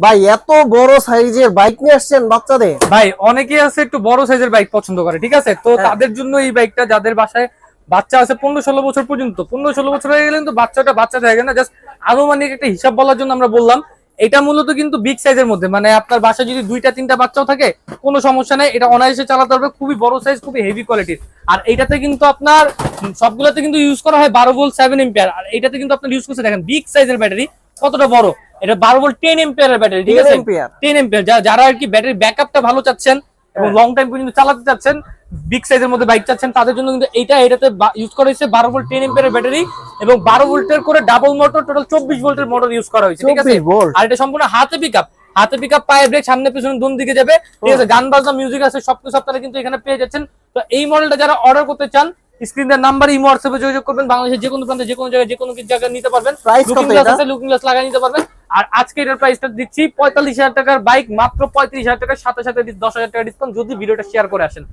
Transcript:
ভাই এত বড় সাইজের বাইক নিয়ে আসছেন বাচ্চাদের? ভাই অনেকে আছে একটু বড় সাইজের বাইক পছন্দ করে, ঠিক আছে, তো তাদের জন্য এই বাইকটা, যাদের বাসায় বাচ্চা আছে 15-16 বছর পর্যন্ত, 15-16 বছর হয়ে গেলে কিন্তু বাচ্চা থাকে না, জাস্ট আনুমানিক একটা হিসাব বলার জন্য আমরা বললাম। এটা মূলত কিন্তু বিগ সাইজের মধ্যে, মানে আপনার বাসায় যদি 2-3টা বাচ্চাও থাকে কোনো সমস্যা নেই, এটা অনায়াসে চালাতে পারবে, খুবই বড় সাইজ, খুবই হেভি কোয়ালিটির। আর এটাতে কিন্তু আপনার সবগুলোতে কিন্তু ইউজ করা হয় 12 ভোল্ট 7 এম্পিয়ার, আর এটাতে কিন্তু আপনার ইউজ করছে, দেখেন বিগ সাইজের ব্যাটারি কতটা বড়, এটা 12 ভোল্ট 10 এম্পিয়ারের ব্যাটারি, ঠিক আছে, 10 এম্পিয়ার। যারা আর কি ব্যাটারি ব্যাকআপটা ভালো চাচ্ছেন এবং লং টাইম পর্যন্ত চালাতে চাচ্ছেন, বিগ সাইজের মধ্যে বাইক চাচ্ছেন, তাদের জন্য কিন্তু এটাতে ইউজ করা হয়েছে 12 ভোল্ট 10 এম্পিয়ারের ব্যাটারি এবং 12 ভোল্টের করে ডাবল মোটর, টোটাল 24 ভোল্টের মোটর ইউজ করা হয়েছে, ঠিক আছে। আর এটা সম্পূর্ণ হাতে পিকআপ, পায়ে ব্রেক, সামনে পিছনে দুন দিকে যাবে, ঠিক আছে, গান বাজনা মিউজিক আছে, সবকিছু আপনারা কিন্তু এখানে পেয়ে যাচ্ছেন। তো এই মডেলটা যারা অর্ডার করতে চান, স্ক্রিনের নাম্বার, ইমো হোয়াটসঅ্যাপে যোগাযোগ করবেন, বাংলাদেশের যে কোনো প্রান্তে যে কোনো জায়গায় যে কোনো জায়গায় নিতে পারবেন, লুকিং গ্লাস লাগাই নিতে পারবেন। আর আজকে এটার প্রাইসটা দিচ্ছি 45,000 টাকার বাইক মাত্র 35,000 টাকার সাথে সাথে 10,000 টাকা ডিসকাউন্ট যদি ভিডিওটা শেয়ার করে আসেন।